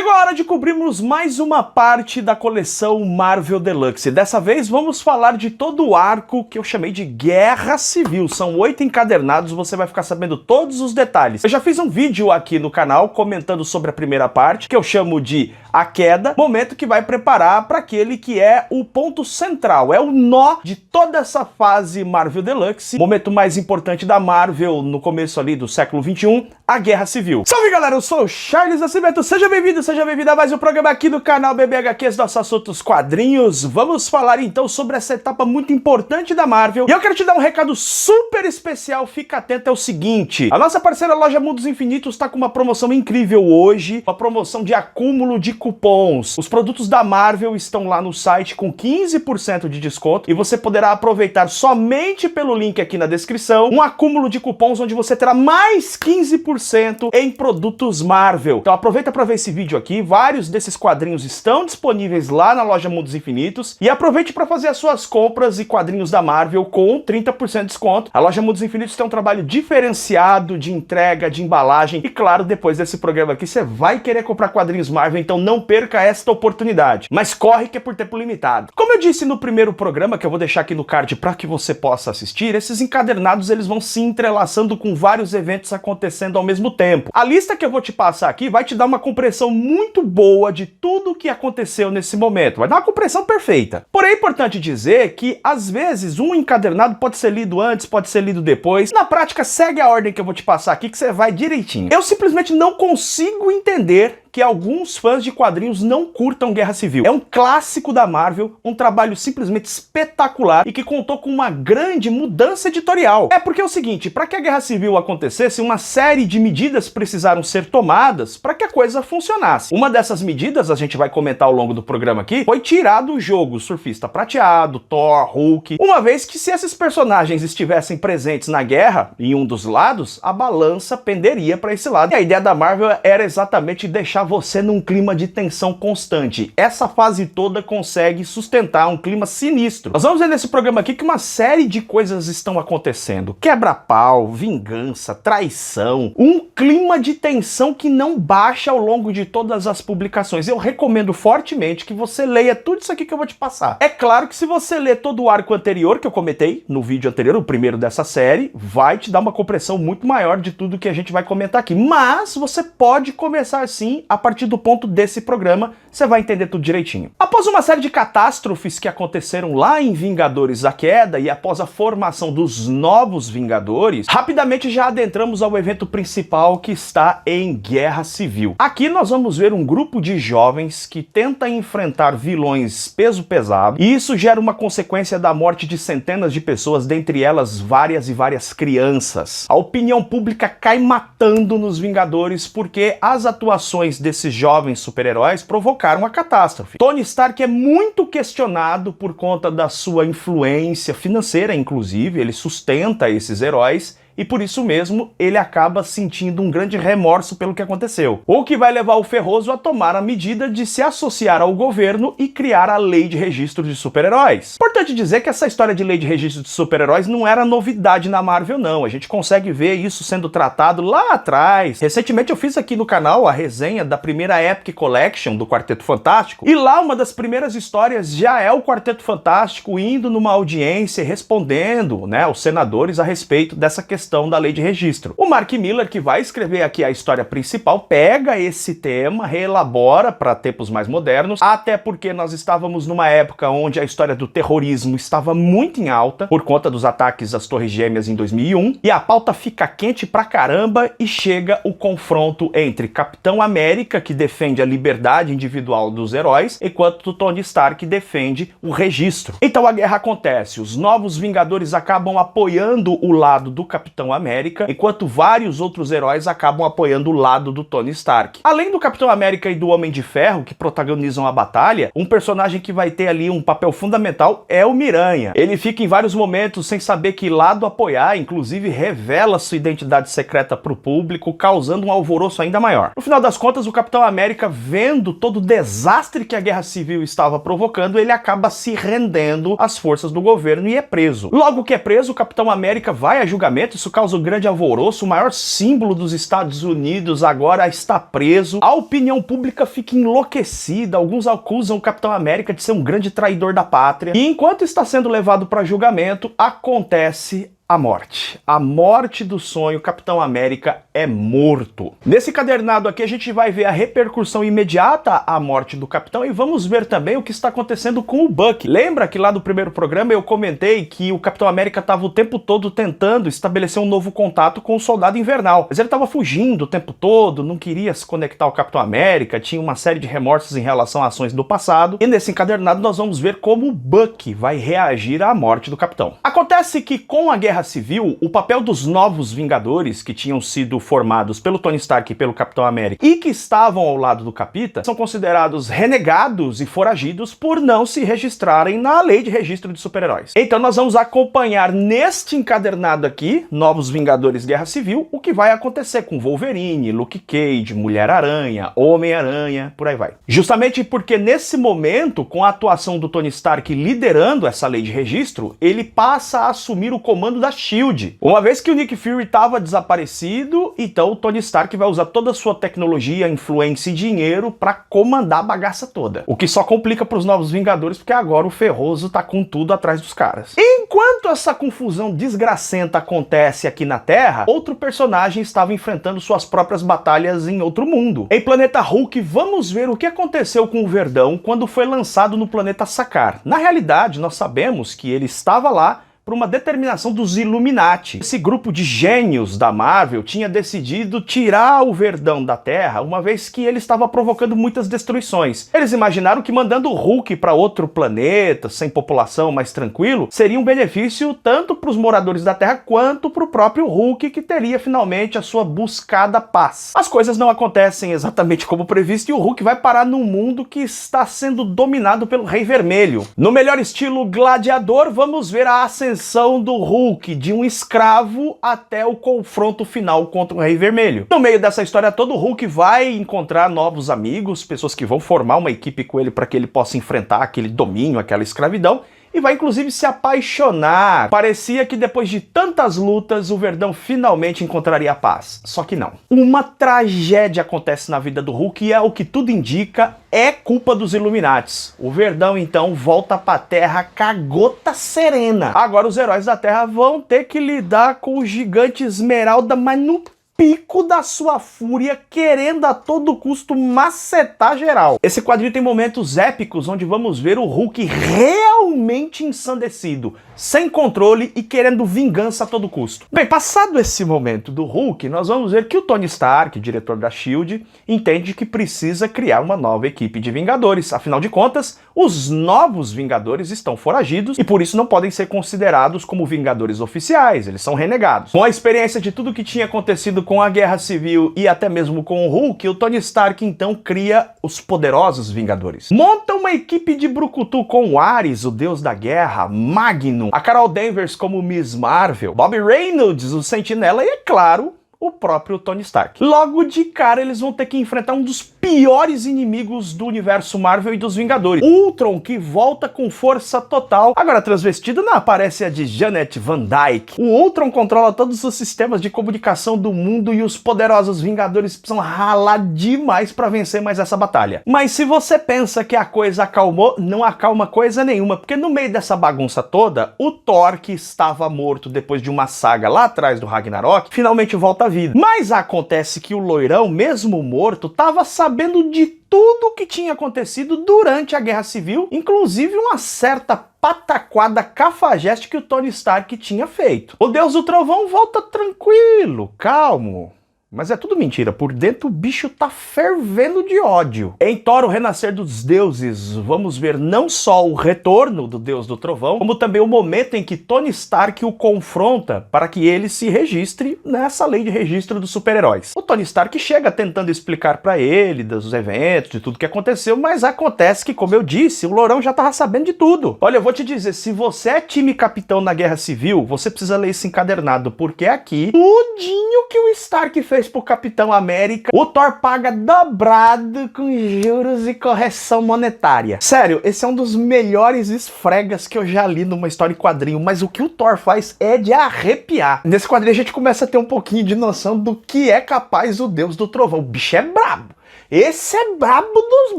Chegou a hora de cobrirmos mais uma parte da coleção Marvel Deluxe. Dessa vez vamos falar de todo o arco que eu chamei de Guerra Civil. São 8 encadernados, você vai ficar sabendo todos os detalhes. Eu já fiz um vídeo aqui no canal comentando sobre a primeira parte, que eu chamo de A Queda, momento que vai preparar para aquele que é o ponto central, é o nó de toda essa fase Marvel Deluxe, momento mais importante da Marvel no começo ali do século XXI, a Guerra Civil. Salve galera, eu sou o Charles Nascimento, seja bem-vindo a mais um programa aqui do canal BBHQs, nossos assuntos quadrinhos. Vamos falar então sobre essa etapa muito importante da Marvel. E eu quero te dar um recado super especial, fica atento, é o seguinte: a nossa parceira loja Mundos Infinitos está com uma promoção incrível hoje, uma promoção de acúmulo de cupons. Os produtos da Marvel estão lá no site com 15% de desconto e você poderá aproveitar somente pelo link aqui na descrição um acúmulo de cupons onde você terá mais 15% em produtos Marvel. Então aproveita para ver esse vídeo aqui, vários desses quadrinhos estão disponíveis lá na loja Mundos Infinitos e aproveite para fazer as suas compras e quadrinhos da Marvel com 30% de desconto. A loja Mundos Infinitos tem um trabalho diferenciado de entrega, de embalagem e claro, depois desse programa aqui você vai querer comprar quadrinhos Marvel, então não perca esta oportunidade. Mas corre que é por tempo limitado. Como eu disse no primeiro programa, que eu vou deixar aqui no card para que você possa assistir, esses encadernados eles vão se entrelaçando com vários eventos acontecendo ao mesmo tempo. A lista que eu vou te passar aqui vai te dar uma compreensão muito boa de tudo o que aconteceu nesse momento. Vai dar uma compreensão perfeita. Porém, é importante dizer que, às vezes, um encadernado pode ser lido antes, pode ser lido depois. Na prática, segue a ordem que eu vou te passar aqui que você vai direitinho. Eu simplesmente não consigo entender que alguns fãs de quadrinhos não curtam Guerra Civil. É um clássico da Marvel, um trabalho simplesmente espetacular e que contou com uma grande mudança editorial. É porque é o seguinte, para que a Guerra Civil acontecesse, uma série de medidas precisaram ser tomadas para que a coisa funcionasse. Uma dessas medidas, a gente vai comentar ao longo do programa aqui, foi tirar do jogo Surfista Prateado, Thor, Hulk, uma vez que se esses personagens estivessem presentes na guerra, em um dos lados, a balança penderia para esse lado. E a ideia da Marvel era exatamente deixar você num clima de tensão constante. Essa fase toda consegue sustentar um clima sinistro. Nós vamos ver nesse programa aqui que uma série de coisas estão acontecendo. Quebra-pau, vingança, traição, um clima de tensão que não baixa ao longo de todas as publicações. Eu recomendo fortemente que você leia tudo isso aqui que eu vou te passar. É claro que se você ler todo o arco anterior que eu comentei no vídeo anterior, o primeiro dessa série, vai te dar uma compreensão muito maior de tudo que a gente vai comentar aqui. Mas você pode começar sim a partir do ponto desse programa, você vai entender tudo direitinho. Após uma série de catástrofes que aconteceram lá em Vingadores A Queda e após a formação dos novos Vingadores, rapidamente já adentramos ao evento principal que está em Guerra Civil. Aqui nós vamos ver um grupo de jovens que tenta enfrentar vilões peso pesado e isso gera uma consequência da morte de centenas de pessoas, dentre elas várias e várias crianças. A opinião pública cai matando nos Vingadores porque as atuações desses jovens super-heróis provocaram a catástrofe. Tony Stark é muito questionado por conta da sua influência financeira, inclusive, ele sustenta esses heróis e por isso mesmo ele acaba sentindo um grande remorso pelo que aconteceu. O que vai levar o Ferroso a tomar a medida de se associar ao governo e criar a Lei de Registro de Super-Heróis. Importante dizer que essa história de Lei de Registro de Super-Heróis não era novidade na Marvel não, a gente consegue ver isso sendo tratado lá atrás. Recentemente eu fiz aqui no canal a resenha da primeira Epic Collection do Quarteto Fantástico e lá uma das primeiras histórias já é o Quarteto Fantástico indo numa audiência e respondendo, né, aos senadores a respeito dessa questão da lei de registro. O Mark Millar, que vai escrever aqui a história principal, pega esse tema, reelabora para tempos mais modernos, até porque nós estávamos numa época onde a história do terrorismo estava muito em alta, por conta dos ataques às Torres Gêmeas em 2001, e a pauta fica quente pra caramba e chega o confronto entre Capitão América, que defende a liberdade individual dos heróis, enquanto Tony Stark defende o registro. Então a guerra acontece, os novos Vingadores acabam apoiando o lado do Capitão América, enquanto vários outros heróis acabam apoiando o lado do Tony Stark. Além do Capitão América e do Homem de Ferro, que protagonizam a batalha, um personagem que vai ter ali um papel fundamental é o Miranha. Ele fica em vários momentos sem saber que lado apoiar, inclusive revela sua identidade secreta para o público, causando um alvoroço ainda maior. No final das contas, o Capitão América, vendo todo o desastre que a Guerra Civil estava provocando, ele acaba se rendendo às forças do governo e é preso. Logo que é preso, o Capitão América vai a julgamento, isso causa um grande alvoroço, o maior símbolo dos Estados Unidos agora está preso, a opinião pública fica enlouquecida, alguns acusam o Capitão América de ser um grande traidor da pátria, e enquanto está sendo levado para julgamento, acontece a morte. A morte do sonho, Capitão América é morto. Nesse encadernado aqui a gente vai ver a repercussão imediata à morte do Capitão e vamos ver também o que está acontecendo com o Bucky. Lembra que lá no primeiro programa eu comentei que o Capitão América estava o tempo todo tentando estabelecer um novo contato com o Soldado Invernal, mas ele estava fugindo o tempo todo, não queria se conectar ao Capitão América, tinha uma série de remorsos em relação a ações do passado, e nesse encadernado nós vamos ver como o Bucky vai reagir à morte do Capitão. Acontece que com a Guerra Civil, o papel dos novos Vingadores, que tinham sido formados pelo Tony Stark e pelo Capitão América, e que estavam ao lado do Capita, são considerados renegados e foragidos por não se registrarem na Lei de Registro de Super-Heróis. Então nós vamos acompanhar neste encadernado aqui, Novos Vingadores Guerra Civil, o que vai acontecer com Wolverine, Luke Cage, Mulher-Aranha, Homem-Aranha, por aí vai. Justamente porque nesse momento, com a atuação do Tony Stark liderando essa Lei de Registro, ele passa a assumir o comando da SHIELD. Uma vez que o Nick Fury estava desaparecido, então o Tony Stark vai usar toda a sua tecnologia, influência e dinheiro para comandar a bagaça toda. O que só complica para os Novos Vingadores, porque agora o Ferroso tá com tudo atrás dos caras. Enquanto essa confusão desgracenta acontece aqui na Terra, outro personagem estava enfrentando suas próprias batalhas em outro mundo. Em Planeta Hulk, vamos ver o que aconteceu com o Verdão quando foi lançado no planeta Sakaar. Na realidade, nós sabemos que ele estava lá por uma determinação dos Illuminati. Esse grupo de gênios da Marvel tinha decidido tirar o Verdão da Terra, uma vez que ele estava provocando muitas destruições. Eles imaginaram que mandando o Hulk para outro planeta, sem população, mais tranquilo, seria um benefício tanto para os moradores da Terra quanto para o próprio Hulk, que teria finalmente a sua buscada paz. As coisas não acontecem exatamente como previsto e o Hulk vai parar num mundo que está sendo dominado pelo Rei Vermelho. No melhor estilo gladiador, vamos ver a ascensão do Hulk, de um escravo até o confronto final contra o Rei Vermelho. No meio dessa história toda, o Hulk vai encontrar novos amigos, pessoas que vão formar uma equipe com ele para que ele possa enfrentar aquele domínio, aquela escravidão, e vai inclusive se apaixonar. Parecia que depois de tantas lutas, o Verdão finalmente encontraria a paz. Só que não. Uma tragédia acontece na vida do Hulk e é o que tudo indica, é culpa dos Illuminates. O Verdão então volta pra Terra cagota serena. Agora os heróis da Terra vão ter que lidar com o gigante Esmeralda, mas no pico da sua fúria, querendo a todo custo macetar geral. Esse quadrinho tem momentos épicos onde vamos ver o Hulk realmente ensandecido, sem controle e querendo vingança a todo custo. Bem, passado esse momento do Hulk, nós vamos ver que o Tony Stark, diretor da SHIELD, entende que precisa criar uma nova equipe de Vingadores. Afinal de contas, os novos Vingadores estão foragidos e por isso não podem ser considerados como Vingadores oficiais, eles são renegados. Com a experiência de tudo que tinha acontecido com a Guerra Civil e até mesmo com o Hulk, o Tony Stark então cria os poderosos Vingadores. Monta uma equipe de brucutu com o Ares, o deus da guerra, Magnum, a Carol Danvers como Miss Marvel, Bobby Reynolds, o Sentinela e, é claro, o próprio Tony Stark. Logo de cara eles vão ter que enfrentar um dos piores inimigos do universo Marvel e dos Vingadores, Ultron, que volta com força total. Agora transvestido na aparência de Janet Van Dyne. O Ultron controla todos os sistemas de comunicação do mundo e os poderosos Vingadores precisam ralar demais para vencer mais essa batalha. Mas se você pensa que a coisa acalmou, não acalma coisa nenhuma, porque no meio dessa bagunça toda, o Thor, que estava morto depois de uma saga lá atrás do Ragnarok, finalmente volta à vida. Mas acontece que o loirão, mesmo morto, estava sabendo de tudo o que tinha acontecido durante a Guerra Civil, inclusive uma certa pataquada cafajeste que o Tony Stark tinha feito. O Deus do Trovão volta tranquilo, calmo. Mas é tudo mentira, por dentro o bicho tá fervendo de ódio. Em Thor, o Renascer dos Deuses, vamos ver não só o retorno do Deus do Trovão, como também o momento em que Tony Stark o confronta para que ele se registre nessa lei de registro dos super-heróis. O Tony Stark chega tentando explicar para ele dos eventos, de tudo que aconteceu, mas acontece que, como eu disse, o Lourão já tava sabendo de tudo. Olha, eu vou te dizer, se você é time capitão na Guerra Civil, você precisa ler esse encadernado, porque aqui, tudinho que o Stark fez fez pro Capitão América, o Thor paga dobrado com juros e correção monetária. Sério, esse é um dos melhores esfregas que eu já li numa história em quadrinho, mas o que o Thor faz é de arrepiar. Nesse quadrinho a gente começa a ter um pouquinho de noção do que é capaz o Deus do Trovão. O bicho é brabo. Esse é brabo dos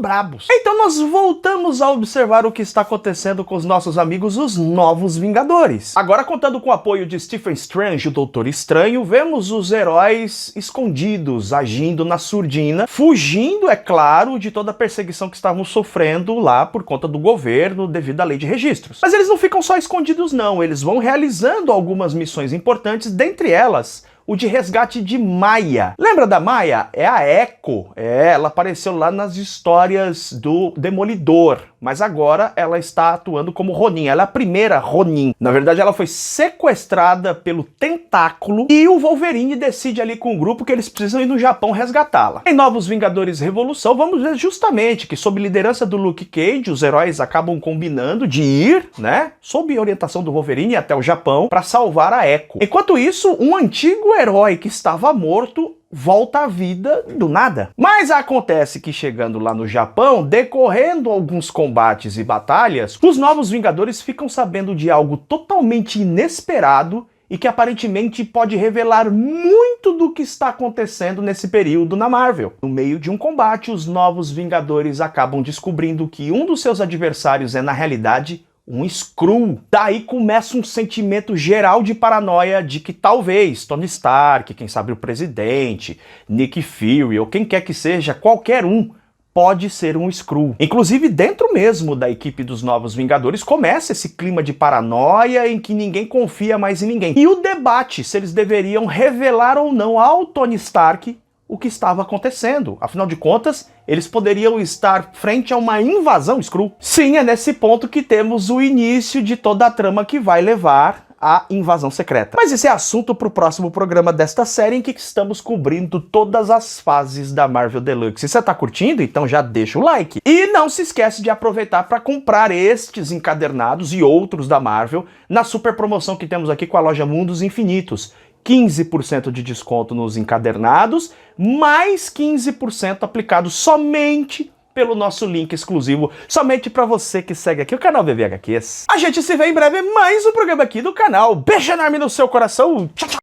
brabos. Então nós voltamos a observar o que está acontecendo com os nossos amigos, os Novos Vingadores. Agora, contando com o apoio de Stephen Strange, o Doutor Estranho, vemos os heróis escondidos, agindo na surdina, fugindo, é claro, de toda a perseguição que estavam sofrendo lá por conta do governo devido à lei de registros. Mas eles não ficam só escondidos não, eles vão realizando algumas missões importantes, dentre elas o de resgate de Maya. Lembra da Maya? É a Echo. Ela apareceu lá nas histórias do Demolidor, mas agora ela está atuando como Ronin. Ela é a primeira Ronin. Na verdade, ela foi sequestrada pelo Tentáculo e o Wolverine decide ali com o grupo que eles precisam ir no Japão resgatá-la. Em Novos Vingadores Revolução, vamos ver justamente que, sob liderança do Luke Cage, os heróis acabam combinando de ir, né, sob orientação do Wolverine até o Japão para salvar a Echo. Enquanto isso, um antigo herói que estava morto volta à vida do nada. Mas acontece que, chegando lá no Japão, decorrendo alguns combates e batalhas, os Novos Vingadores ficam sabendo de algo totalmente inesperado e que aparentemente pode revelar muito do que está acontecendo nesse período na Marvel. No meio de um combate, os Novos Vingadores acabam descobrindo que um dos seus adversários é, na realidade, um Skrull. Daí começa um sentimento geral de paranoia de que talvez Tony Stark, quem sabe o presidente, Nick Fury ou quem quer que seja, qualquer um, pode ser um Skrull. Inclusive, dentro mesmo da equipe dos Novos Vingadores, começa esse clima de paranoia em que ninguém confia mais em ninguém. E o debate se eles deveriam revelar ou não ao Tony Stark o que estava acontecendo. Afinal de contas, eles poderiam estar frente a uma invasão Skrull. Sim, é nesse ponto que temos o início de toda a trama que vai levar à invasão secreta. Mas esse é assunto para o próximo programa desta série, em que estamos cobrindo todas as fases da Marvel Deluxe. Se você está curtindo, então já deixa o like. E não se esquece de aproveitar para comprar estes encadernados e outros da Marvel na super promoção que temos aqui com a loja Mundos Infinitos. 15% de desconto nos encadernados, mais 15% aplicado somente pelo nosso link exclusivo, somente para você que segue aqui o canal VV HQs. A gente se vê em breve em mais um programa aqui do canal. Beijo enorme no seu coração. Tchau, tchau.